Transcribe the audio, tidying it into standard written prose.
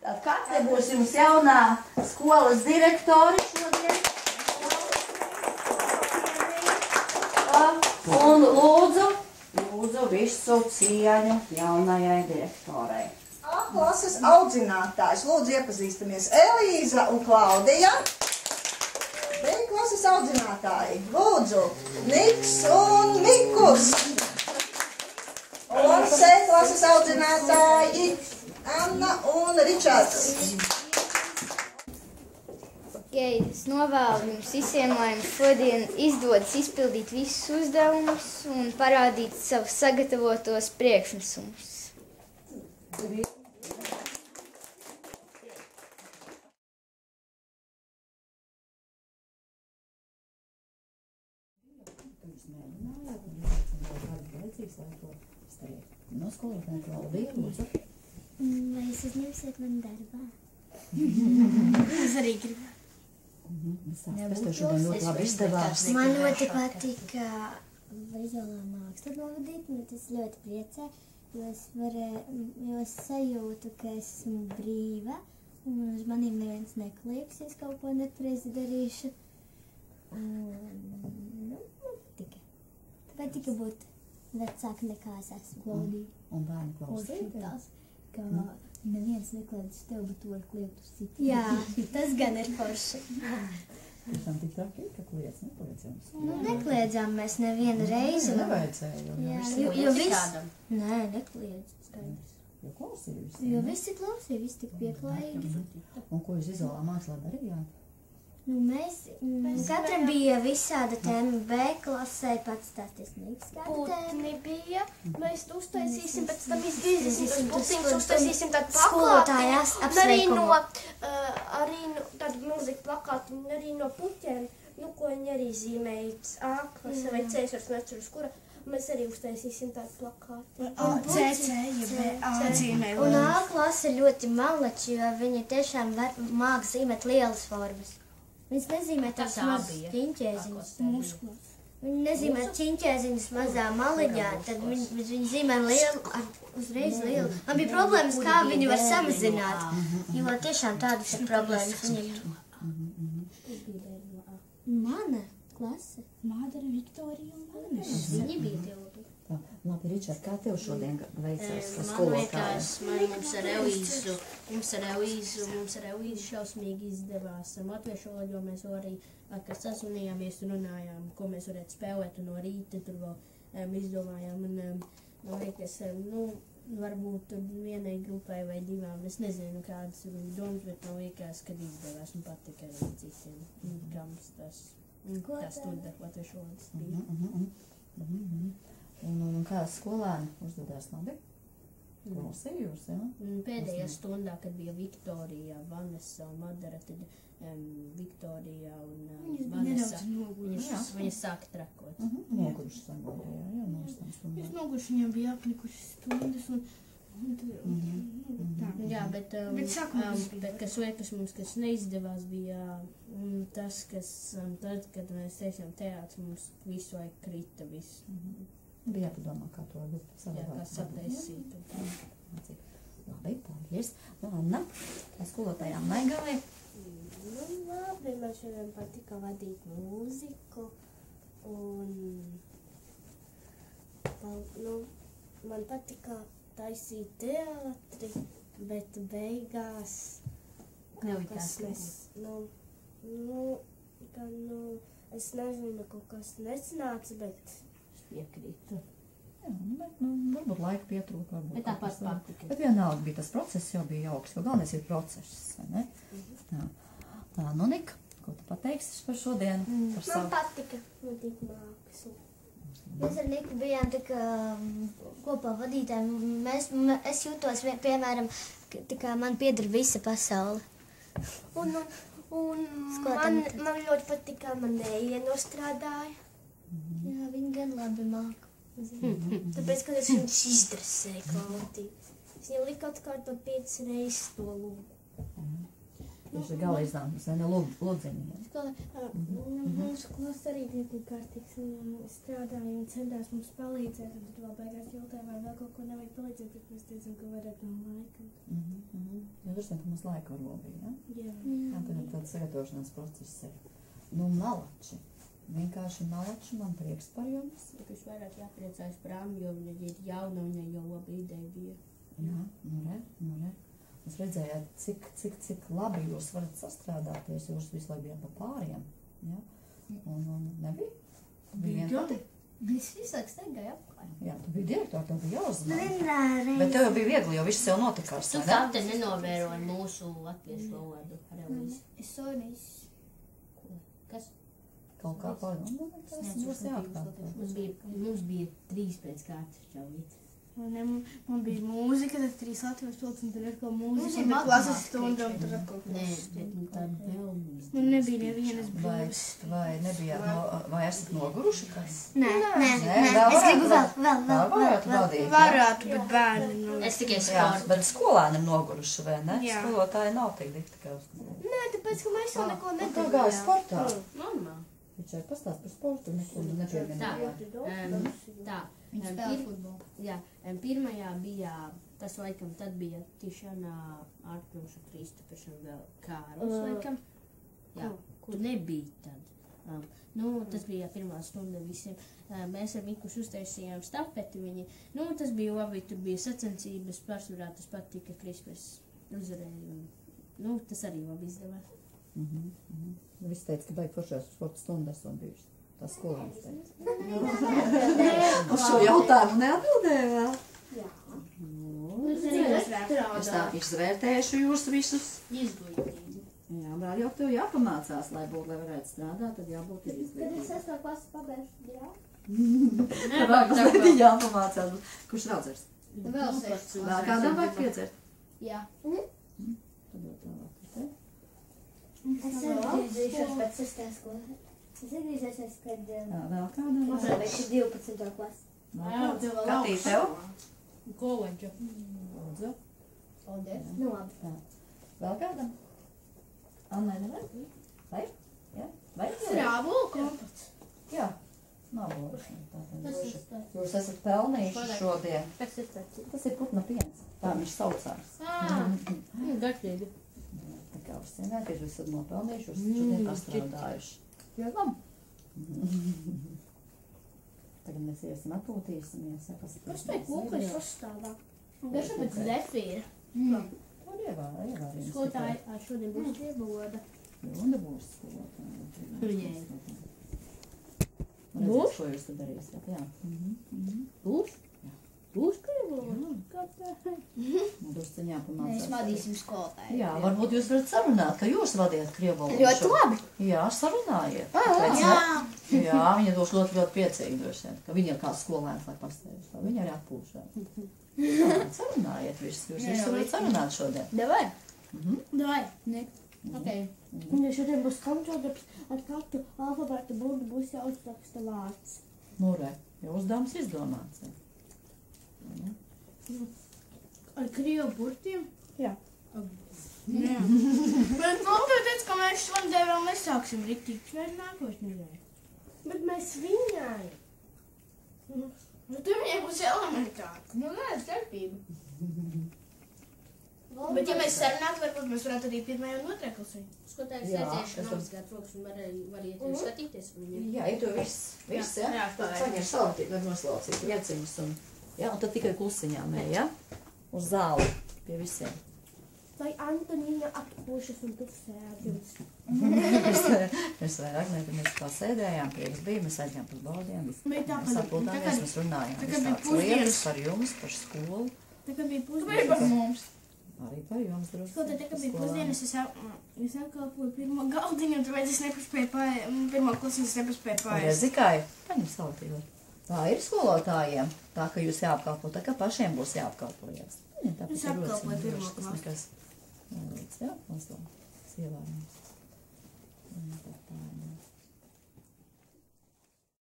Tad kāds te būs jums jaunā skolas direktori šodien? Un lūdzu visu cieņu jaunajai direktorei. A klases audzinātājs. Lūdzu iepazīstamies Elīza un Klaudija. B klases audzinātāji. Lūdzu Niks un Mikus. Un C klases audzinātāji Anna un Ričards. Es novēlu jums visiem, lai jums šodien izdodas izpildīt visus uzdevumus un parādīt savus sagatavotos priekšnesumus. No skolotāja Klaudija, lūdzu. Vai jūs uzņemsiet mani darbā? Es arī gribu. Es tev šodien ļoti labi izdevās. Man ļoti patika vizuālā māksla novadīt, un tas ļoti priecē, jo es sajūtu, ka esmu brīva, un uz maniem neviens neklieks, ja es kaut ko nepareizi darīšu. Patika. Patika būt vecāka nekā es esmu, Klaudija. Un bērni klausītās? Ka neviens nekliedz uz tevi, bet tu vari kliegt uz citu. Jā, tas gan ir forši. Tiešām tik traki, ka kliedz, nekliedz jums? Nekliedzām mēs nevienu reizi. Nevajadzēja, jo viss... Nē, nekliedz, skaidrs. Jo klausījus? Jo visi klausīja, visi tik pieklājīgi. Un ko jūs vizuālā mākslā darījāt? Katram bija visāda tēma. B klasē pats stāsties Niks kāda tēma. Putni bija. Mēs uztaisīsim, pēc tam izgriezīsim tos putiņus, uztaisīsim tādu plakātu. Arī tādu milzīgu plakātu, un arī no puķiem, ko viņi arī zīmēja A klasē vai C, es vairs neceru uz kura. Mēs arī uztaisīsim tādu plakātu. C, A zīmē. Un A klase ļoti malači, jo viņi tiešām māk zīmēt lielas formas. Viņas nezīmē tās mazas ķiņķēziņas. Viņi nezīmē ķiņķēziņas mazā maliņā, tad viņi zīmē uzreiz lielu. Man bija problēmas, kā viņi var samazināt, jo tiešām tādas ir problēmas viņiem. Mana klase? Mādara, Viktorija un Vannes. Viņi bija tie labi. Labi, Ričard, kā tev šodien veicās skolotājs? Mums ar Elīzu šausmīgi izdevās latviešu valodu, jo mēs arī vakar sazvanījāmies un runājām, ko mēs varētu spēlēt, un no rīta tur vēl izdomājām. Man liekas, varbūt vienai grupai vai divām, es nezinu, kādas ir domas, bet man liekas, kad izdevās un patika arī citiem. Kā mums tas stunda latviešu valodas bija. Un kāds skolēni uzdodās labi? Klausījjūs, jā? Pēdējā stundā, kad bija Viktorija, Vanessa un Madara, tad Viktorija un Vanessa, viņas sāka trakot. Noguruši sagodījā, jā, nostām stundām. Viņas noguruši, viņam bija apnikuši stundas un jā, bet kas liekas mums, kas neizdevās, bija tas, kas tad, kad mēs teicām teātri, mums visu laiku krita viss. Bija jāpadomā, kā to savādāk. Jā, kā sataisīt. Labi, paldies. Anna, kā skolotājām negāja? Labi, man šodien patika vadīt mūziku un man patika taisīt teātri, bet beigās es nezinu, kaut kas nesanāca, bet piekrītu. Jā, bet varbūt laika pietrūka. Bet tāpat patika. Bet vienalga bija tas process, jau bija jauks, jo galvenais ir process, vai ne? Tā, Nika, ko tu pateiksi par šodienu? Man patika vadīt mākslu. Mēs ar Niku bijām tā kā kopā vadītājiem. Es jūtos, piemēram, tā kā man pieder visa pasaule. Un man ļoti patika, man neienostrādāja. Jā, viņi gan labi māk. Tāpēc, kad es viņus izdresēju, Klaudija. Es viņu liku atkārtot 5 reizes to lūgu. Tieši gala iznākums, ne lūdziņiem. Mūsu klasa arī bija tik kārtīgs. Viņa strādāja un centās mums palīdzēt. Un tad vēl beigās jautāja, vai vēl kaut ko nevajag palīdzēt, bet mēs teicām, ka vairāk nav laika. Jo droši vien, ka mums laika varbūt bija, ja? Jā. Jā, tad ir tāds sagatavošanās process ir. Nu, malači. Vienkārši malači, man prieks par jums. Viņš vairāk jāpriecājas par Annu, jo viņa ir jauna, viņai jau laba ideja bija. Jā, nu re. Jūs redzējāt, cik labi jūs varat sastrādāties, jūs visu laiku bijāt pa pāriem. Ja? Un nebija? Bija vienkārši? Mēs visu laiku steigāju apkārt. Jā, tu biji direktori, tev bija jāuzzina. Vienreiz. Bet tev jau bija viegli, jo viss jau notikās. Tu kāpte nenovēroji mūsu latviešu valodu, Relīzi. Es sonīs. Kas? Kaut kā pārdomāt, tas būs jāatkārt. Mums bija 3 pēc kārtas čaulīt. Man bija mūzika, tad 3 latviešu valodas, un tad atkal mūzika, Mums ir un tad klases matemātika stunda, un tad atkal Nē, klases bet tā vēl mums. Man nebija nevienas brīvas. Vai nebijāt, vai esat noguruši kas? Nē. vēl Es gribu varētu vēl. varētu vadīt, ja? Varētu, bet bērni. Es tikai Jā, sportu. bet skolēni ir noguruši, vai ne? Jā. Skolotāji nav tik dikti kā uz skolu. Nē, tāpēc, ka mēs jau neko Kā gāja nedarījām. sportā? Normāli. Viņš pastāst par sportu, neko nepieminēja. Tā. Viņš spēlē futbolu. Jā, pirmajā bija, tas laikam tad bija Tišana, Artūša, Kristofiša un vēl Kārls laikam. Jā, tu nebija tad. Tas bija pirmā stunda visiem. Mēs ar Mikušu uztaisījām stafeti viņi. Tas bija labi, tur bija sacensības, pārsvarā tas patika, Krispers uzvarēja. Tas arī labi izdevās. Viss teica, ka baigi foršās sporta stundas un bijušas. Tā skolēns teica. Uz šo jautājumu neatbildēja vēl? Es tā izvērtēšu jūs visus. Izglītīgi. Jā, vēl jau tev jāpamācās, lai varētu strādāt, tad jābūt ir izglītīgi. Es to klasu pabeigšu, jā. Tad jāpamācās. Kurš raudzers? Vēl 6. Vēl kādam vajag piedzert? Jā. Tad jau tālāk. Es atgriezīšos pēc 6. klasē. Es atgriezīšos, kad Vēl kādam vajag? pabeigšu 12. klasi. Katī tev? Koledža. Lūdzu. Paldies. Nu labi. Vēl kādam? Annai nevajag? Vai? Jā? Vai? Rāvulu kompats. Jā. Nav būši. Jūs esat pelnījuši šodien. Kas ir tas? Tas ir putna piens. Tā viņš saucās. Garšīgi. Tā kā uzcienēt, jūs esat nopelnījuši, jūs šodien pastrādājuši. Jogam? Tagad mēs iesim atpūtīsimies. Kas tai kūkas sastāvā? Garša pēc zefīra. Tur ievārījums. Skolotāji, šodien būs krievaloda. Lunda būs skolotāja. Viņai. Būs? Ko jūs tad darīsiet? Jā. Būs? Būs krievaloda? Drusciņā Mēs pamācās. vadīsim skolotāju. Jā, varbūt jūs varat sarunāt, ka jūs vadiet krievalodu. Ļoti labi. Jā, sarunājiet. Tāpēc, jā, viņa būs ļoti, ļoti priecīga droši vien, ka viņa kā skolēns, lai pasteidz. Viņa arī atpūšā. Sarunājiet visus, jūs varat sarunāt šodien. Davai. Davai. Ok. Un ja šodien būs kamčodarbs, ar katru alfabētu burtu būs jāuzraksta vārds. Nu, re, jau uzdevums izdomāts. Ar krievu burtiem? Jā. Jā. Bet nopietni, ka mēs šodien vēl nesāksim riktīgi. Mēs nākošu nedēļu. Bet mēs viņai. Bet tur viņai būs elementāri. Nē, starpība. Bet ja mēs sarunātu, varbūt mēs varētu arī 1. un 2. klasē. Skotājs Jā, redzēšana es apskat rokas un var iet un skatīties viņiem. Jā, ir to viss, ja? Paņem saltīti, lai noslaucītu ieciņus un, jā, un tad tikai klusiņām, ja? Uz zāli pie visiem. Lai Antonīna atpūšas un tu sēdums. Mēs vairāk nekad mēs kā sēdējām, prieks bija, mēs aizņām par baudiem, Bet mēs tāpēc- atpūtāmies, mēs runājām tā kā viss bija tāds pusdienas. lietas par jums, par skolu, Tā kā bija pusdienas. mums. arī par jums droši. Skotā, tā kā bija pusdienas, es apkalpoju pirmo galdiņu, un tāpēc es nepaspēju pirmo klasu, es nepaspēju pārēst. Rezikai, paņem saltīti. Tā ir skolotājiem, tā ka jūs jāapkalpo, tā kā pašiem būs jāapkalpojas. Es apkalpoju pirmo klasu. Nekas nelīdz, jā, mazliet sievājums. Tā ir.